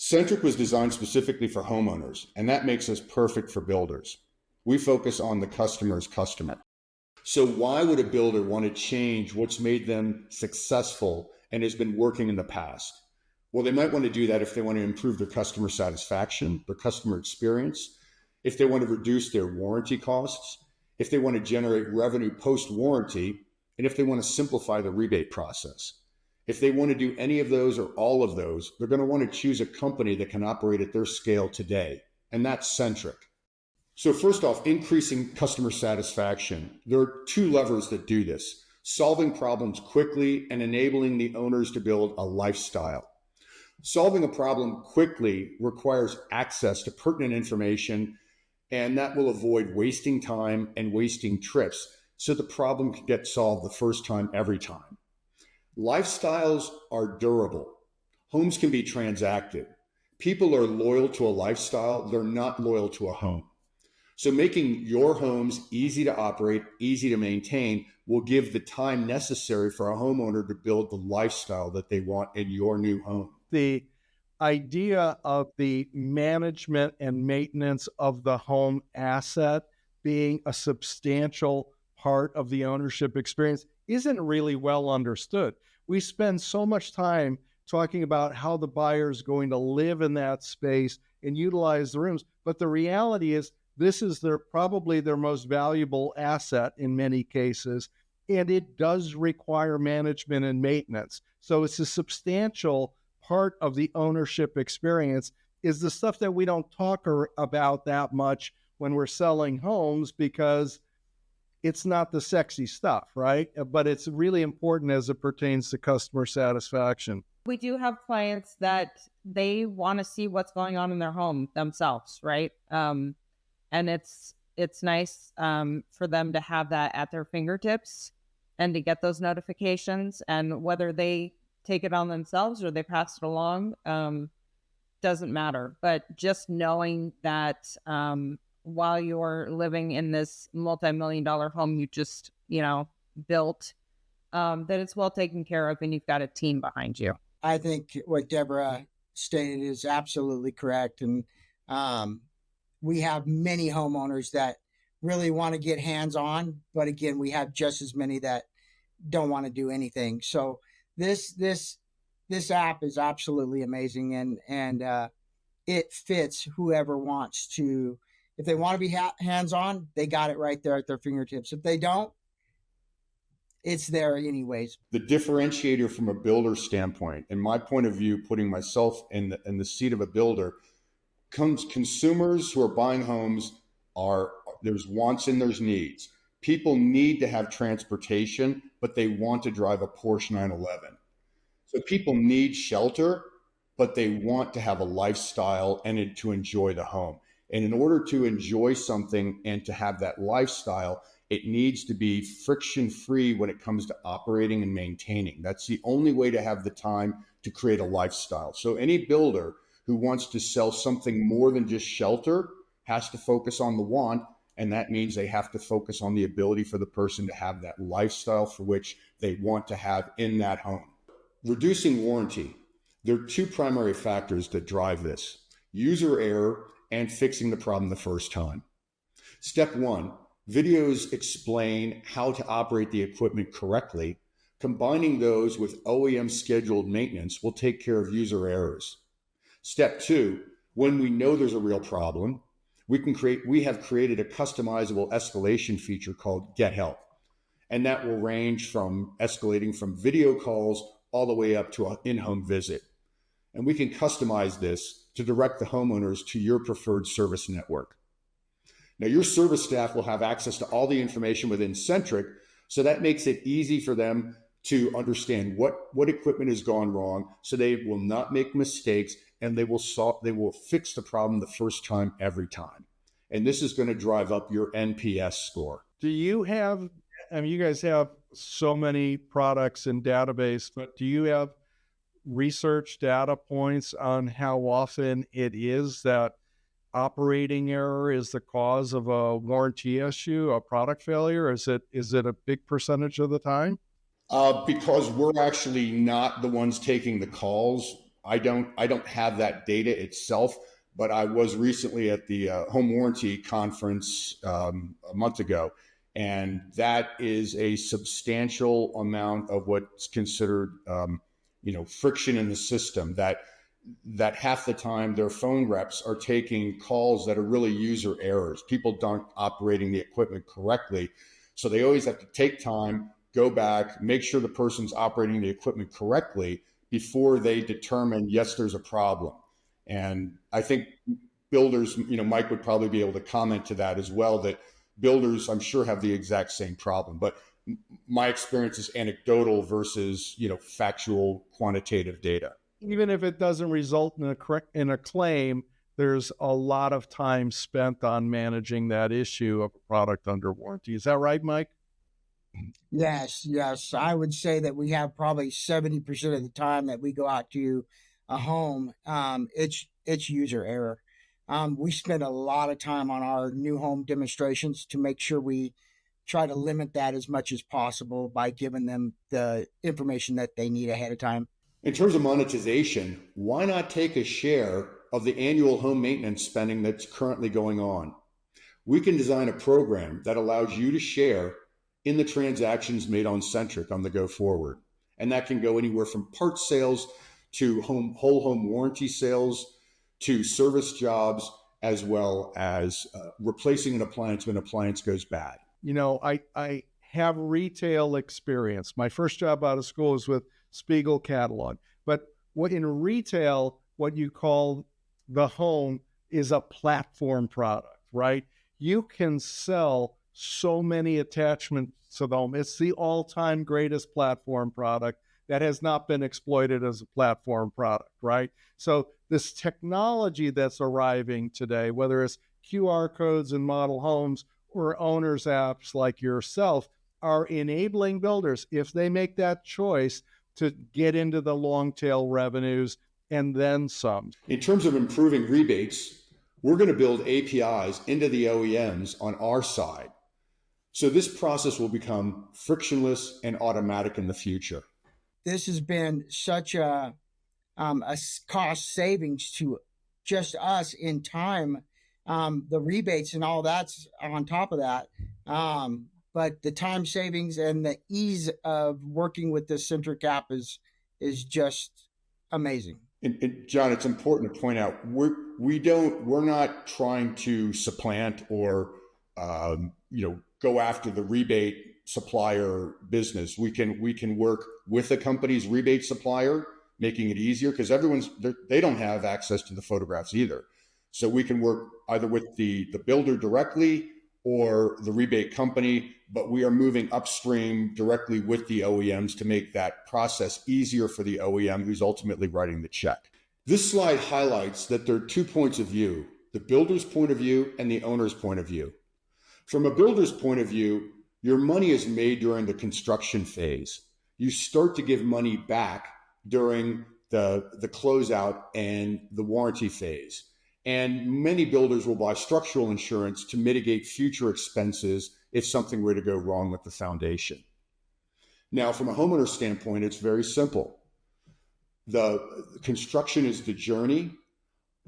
Centriq was designed specifically for homeowners, and that makes us perfect for builders. We focus on the customer's customer. So why would a builder want to change what's made them successful and has been working in the past? Well, they might want to do that if they want to improve their customer satisfaction, their customer experience, if they want to reduce their warranty costs, if they want to generate revenue post-warranty, and if they want to simplify the rebate process. If they want to do any of those or all of those, they're going to want to choose a company that can operate at their scale today, and that's Centriq. So first off, increasing customer satisfaction. There are two levers that do this: solving problems quickly and enabling the owners to build a lifestyle. Solving a problem quickly requires access to pertinent information, and that will avoid wasting time and wasting trips, so the problem can get solved the first time, every time. Lifestyles are durable. Homes can be transacted. People are loyal to a lifestyle. They're not loyal to a home. So making your homes easy to operate, easy to maintain, will give the time necessary for a homeowner to build the lifestyle that they want in your new home. The idea of the management and maintenance of the home asset being a substantial part of the ownership experience isn't really well understood. We spend so much time talking about how the buyer is going to live in that space and utilize the rooms, but the reality is this is probably their most valuable asset in many cases, and it does require management and maintenance. So it's a substantial part of the ownership experience. Is the stuff that we don't talk about that much when we're selling homes, because it's not the sexy stuff, right? But it's really important as it pertains to customer satisfaction. We do have clients that they want to see what's going on in their home themselves, right? And it's nice for them to have that at their fingertips and to get those notifications. And whether they take it on themselves or they pass it along, doesn't matter. But just knowing that while you're living in this multi-million-dollar home you just, built, that it's well taken care of and you've got a team behind you. I think what Deborah stated is absolutely correct. And we have many homeowners that really want to get hands-on, but again, we have just as many that don't want to do anything. So this app is absolutely amazing, and it fits whoever wants to. If they want to be hands-on, they got it right there at their fingertips. If they don't, it's there anyways. The differentiator from a builder standpoint, in my point of view, putting myself in the seat of a builder, comes consumers who are buying homes there's wants and there's needs. People need to have transportation, but they want to drive a Porsche 911. So people need shelter, but they want to have a lifestyle and to enjoy the home. And in order to enjoy something and to have that lifestyle, it needs to be friction-free when it comes to operating and maintaining. That's the only way to have the time to create a lifestyle. So any builder who wants to sell something more than just shelter has to focus on the want, and that means they have to focus on the ability for the person to have that lifestyle for which they want to have in that home. Reducing warranty. There are two primary factors that drive this: user error and fixing the problem the first time. Step one, videos explain how to operate the equipment correctly. Combining those with OEM scheduled maintenance will take care of user errors. Step two, when we know there's a real problem, we have created a customizable escalation feature called Get Help. And that will range from escalating from video calls all the way up to an in-home visit. And we can customize this to direct the homeowners to your preferred service network. Now, your service staff will have access to all the information within Centriq, so that makes it easy for them to understand what equipment has gone wrong, so they will not make mistakes, and they will fix the problem the first time, every time. And this is going to drive up your NPS score. Do you have, you guys have so many products and database, but do you have research data points on how often it is that operating error is the cause of a warranty issue, a product failure? Is it a big percentage of the time? Because we're actually not the ones taking the calls, I don't have that data itself, but I was recently at the home warranty conference a month ago, and that is a substantial amount of what's considered friction in the system, that half the time their phone reps are taking calls that are really user errors. People aren't operating the equipment correctly. So they always have to take time, go back, make sure the person's operating the equipment correctly before they determine, yes, there's a problem. And I think builders, Mike would probably be able to comment to that as well, that builders, I'm sure, have the exact same problem. But my experience is anecdotal versus, factual quantitative data. Even if it doesn't result in a claim, there's a lot of time spent on managing that issue of a product under warranty. Is that right, Mike? Yes. I would say that we have probably 70% of the time that we go out to a home, it's user error. We spend a lot of time on our new home demonstrations to make sure we try to limit that as much as possible by giving them the information that they need ahead of time. In terms of monetization, why not take a share of the annual home maintenance spending that's currently going on? We can design a program that allows you to share in the transactions made on Centriq on the go forward. And that can go anywhere from parts sales to whole home warranty sales to service jobs, as well as replacing an appliance when an appliance goes bad. I have retail experience. My first job out of school was with Spiegel Catalog. But in retail, what you call the home is a platform product, right? You can sell so many attachments to the home. It's the all-time greatest platform product that has not been exploited as a platform product, right? So this technology that's arriving today, whether it's QR codes in model homes or owners apps like yourself, are enabling builders, if they make that choice, to get into the long tail revenues and then some. In terms of improving rebates, we're going to build APIs into the OEMs on our side. So this process will become frictionless and automatic in the future. This has been such a cost savings to just us in time. The rebates and all that's on top of that. But the time savings and the ease of working with this Centriq app is just amazing. And John, it's important to point out we're not trying to supplant or go after the rebate supplier business. We can work with the company's rebate supplier, making it easier, because they don't have access to the photographs either. So we can work either with the builder directly or the rebate company, but we are moving upstream directly with the OEMs to make that process easier for the OEM who's ultimately writing the check. This slide highlights that there are 2 points of view, the builder's point of view and the owner's point of view. From a builder's point of view, your money is made during the construction phase. You start to give money back during the closeout and the warranty phase. And many builders will buy structural insurance to mitigate future expenses if something were to go wrong with the foundation. Now, from a homeowner standpoint, it's very simple. The construction is the journey,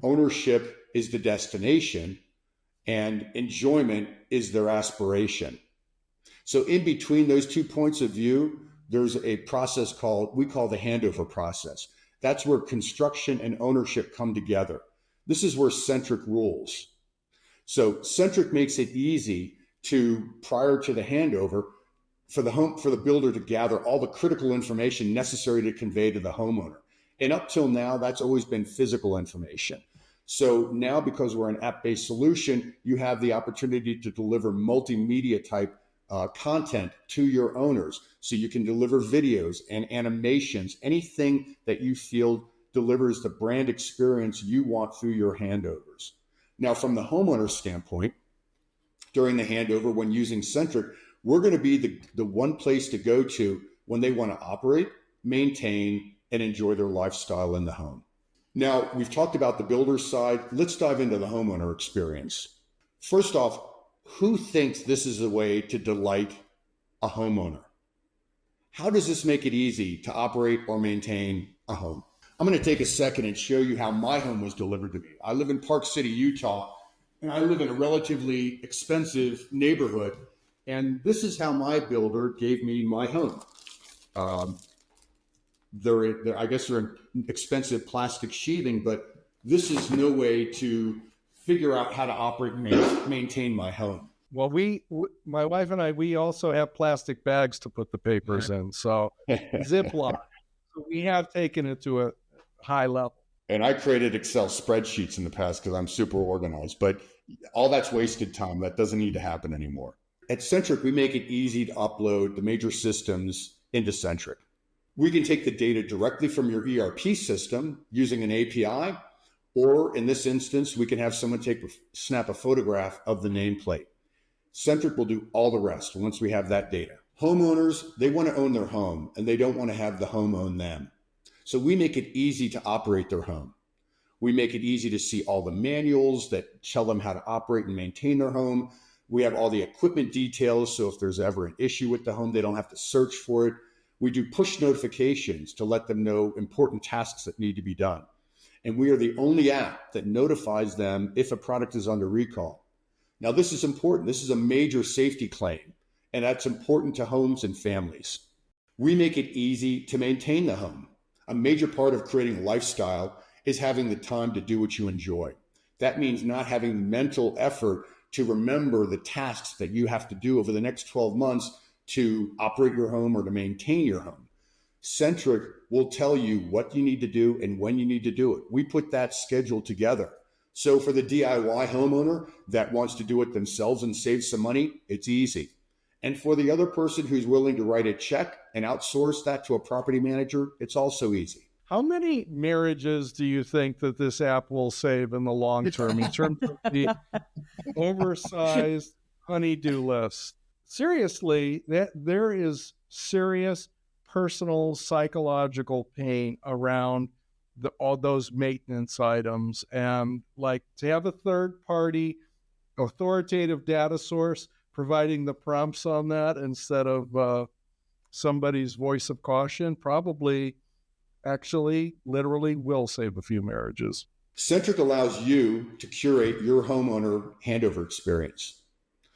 ownership is the destination, and enjoyment is their aspiration. So in between those 2 points of view, there's a process we call the handover process. That's where construction and ownership come together. This is where Centriq rules. So Centriq makes it easy prior to the handover, for the builder to gather all the critical information necessary to convey to the homeowner. And up till now, that's always been physical information. So now, because we're an app-based solution, you have the opportunity to deliver multimedia type content to your owners. So you can deliver videos and animations, anything that you feel delivers the brand experience you want through your handovers. Now, from the homeowner standpoint, during the handover, when using Centriq, we're going to be the one place to go to when they want to operate, maintain, and enjoy their lifestyle in the home. Now, we've talked about the builder side. Let's dive into the homeowner experience. First off, who thinks this is a way to delight a homeowner? How does this make it easy to operate or maintain a home? I'm going to take a second and show you how my home was delivered to me. I live in Park City, Utah, and I live in a relatively expensive neighborhood. And this is how my builder gave me my home. I guess they're in expensive plastic sheathing, but this is no way to figure out how to operate and maintain my home. Well, my wife and I, we also have plastic bags to put the papers in. So Ziploc. So we have taken it to a high level. And I created Excel spreadsheets in the past because I'm super organized, but all that's wasted time. That doesn't need to happen anymore. At Centriq, we make it easy to upload the major systems into Centriq. We can take the data directly from your ERP system using an API, or in this instance, we can have someone snap a photograph of the nameplate. Centriq will do all the rest once we have that data. Homeowners, they want to own their home and they don't want to have the home own them. So we make it easy to operate their home. We make it easy to see all the manuals that tell them how to operate and maintain their home. We have all the equipment details, so if there's ever an issue with the home, they don't have to search for it. We do push notifications to let them know important tasks that need to be done. And we are the only app that notifies them if a product is under recall. Now, this is important. This is a major safety claim, and that's important to homes and families. We make it easy to maintain the home. A major part of creating a lifestyle is having the time to do what you enjoy. That means not having mental effort to remember the tasks that you have to do over the next 12 months to operate your home or to maintain your home. Centriq will tell you what you need to do and when you need to do it. We put that schedule together. So for the DIY homeowner that wants to do it themselves and save some money, it's easy. And for the other person who's willing to write a check and outsource that to a property manager, it's also easy. How many marriages do you think that this app will save in the long term in terms of the oversized honey-do list? Seriously, there is serious personal psychological pain around all those maintenance items, and like to have a third party authoritative data source providing the prompts on that instead of somebody's voice of caution probably actually literally will save a few marriages. Centriq allows you to curate your homeowner handover experience.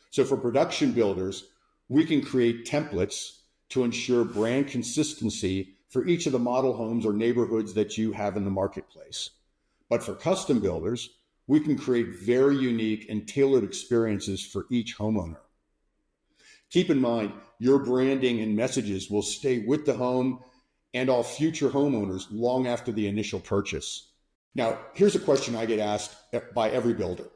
So for production builders, we can create templates to ensure brand consistency for each of the model homes or neighborhoods that you have in the marketplace. But for custom builders, we can create very unique and tailored experiences for each homeowner. Keep in mind, your branding and messages will stay with the home and all future homeowners long after the initial purchase. Now, here's a question I get asked by every builder.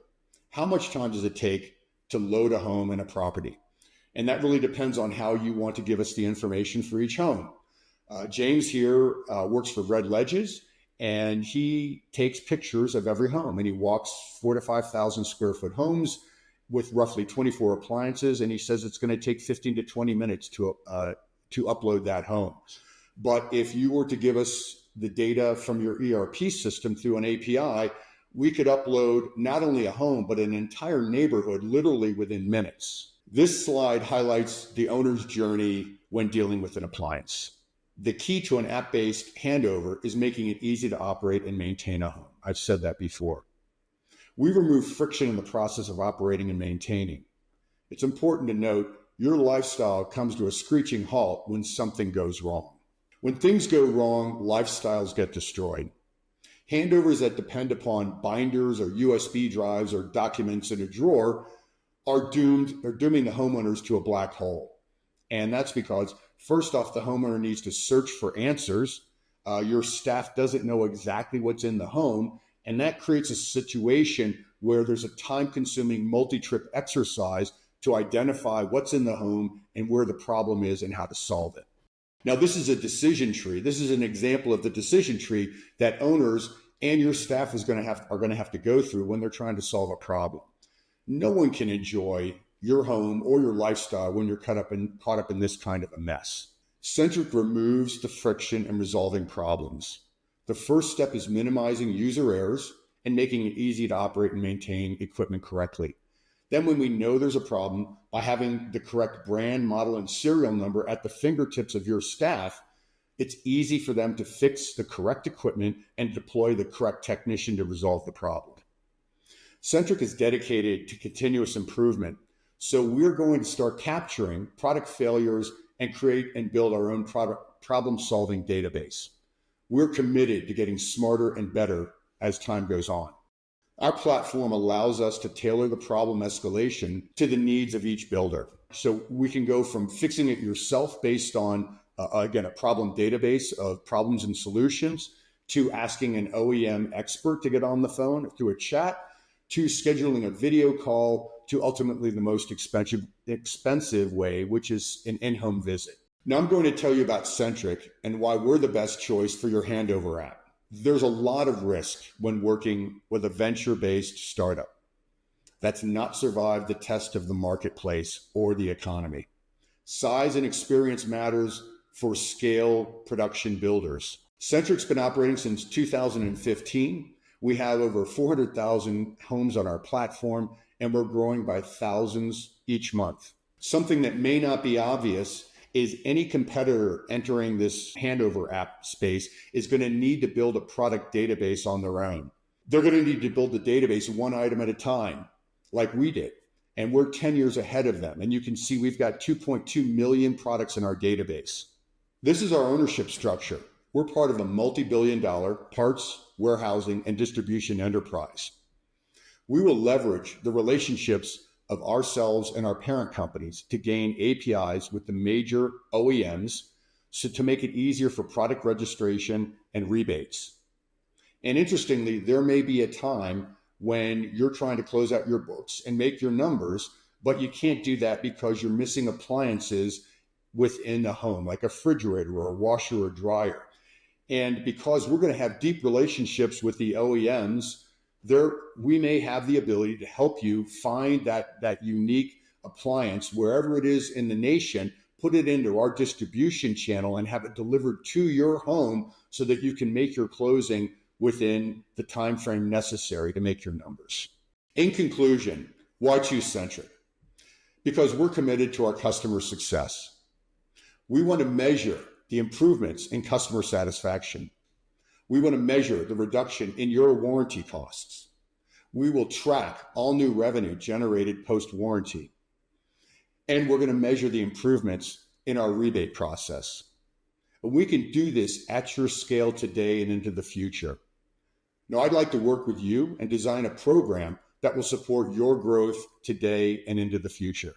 How much time does it take to load a home and a property? And that really depends on how you want to give us the information for each home. James here works for Red Ledges, and he takes pictures of every home, and he walks 4,000 to 5,000 square foot homes with roughly 24 appliances, and he says it's going to take 15 to 20 minutes to upload that home. But if you were to give us the data from your ERP system through an API, we could upload not only a home, but an entire neighborhood literally within minutes. This slide highlights the owner's journey when dealing with an appliance. The key to an app-based handover is making it easy to operate and maintain a home. I've said that before. We remove friction in the process of operating and maintaining. It's important to note your lifestyle comes to a screeching halt when something goes wrong. When things go wrong, lifestyles get destroyed. Handovers that depend upon binders or USB drives or documents in a drawer are dooming the homeowners to a black hole. And that's because, first off, the homeowner needs to search for answers. Your staff doesn't know exactly what's in the home, and that creates a situation where there's a time-consuming multi-trip exercise to identify what's in the home and where the problem is and how to solve it. Now, this is a decision tree. This is an example of the decision tree that owners and your staff are going to have to go through when they're trying to solve a problem. No one can enjoy your home or your lifestyle when you're caught up in this kind of a mess. Centriq removes the friction in resolving problems. The first step is minimizing user errors and making it easy to operate and maintain equipment correctly. Then when we know there's a problem, by having the correct brand, model, and serial number at the fingertips of your staff, It's easy for them to fix the correct equipment and deploy the correct technician to resolve the problem. Centriq is dedicated to continuous improvement, so we're going to start capturing product failures and create and build our own product problem-solving database. We're committed to getting smarter and better as time goes on. Our platform allows us to tailor the problem escalation to the needs of each builder. So we can go from fixing it yourself based on, again, a problem database of problems and solutions, to asking an OEM expert to get on the phone through a chat, to scheduling a video call, to ultimately the most expensive way, which is an in-home visit. Now I'm going to tell you about Centriq and why we're the best choice for your handover app. There's a lot of risk when working with a venture-based startup that's not survived the test of the marketplace or the economy. Size and experience matters for scale production builders. Centriq's been operating since 2015. We have over 400,000 homes on our platform, and we're growing by thousands each month. Something that may not be obvious is any competitor entering this handover app space is going to need to build a product database on their own. They're going to need to build the database one item at a time, like we did. And we're 10 years ahead of them. And you can see we've got 2.2 million products in our database. This is our ownership structure. We're part of a multi-billion-dollar parts, warehousing, and distribution enterprise. We will leverage the relationships of ourselves and our parent companies to gain APIs with the major OEMs to make it easier for product registration and rebates. And interestingly, there may be a time when you're trying to close out your books and make your numbers, but you can't do that because you're missing appliances within the home, like a refrigerator or a washer or dryer. And because we're going to have deep relationships with the OEMs, we may have the ability to help you find that unique appliance wherever it is in the nation, put it into our distribution channel and have it delivered to your home so that you can make your closing within the time frame necessary to make your numbers. In conclusion, why choose Centriq? Because we're committed to our customer success. We want to measure the improvements in customer satisfaction. We want to measure the reduction in your warranty costs. We will track all new revenue generated post-warranty. And we're going to measure the improvements in our rebate process. We can do this at your scale today and into the future. Now, I'd like to work with you and design a program that will support your growth today and into the future.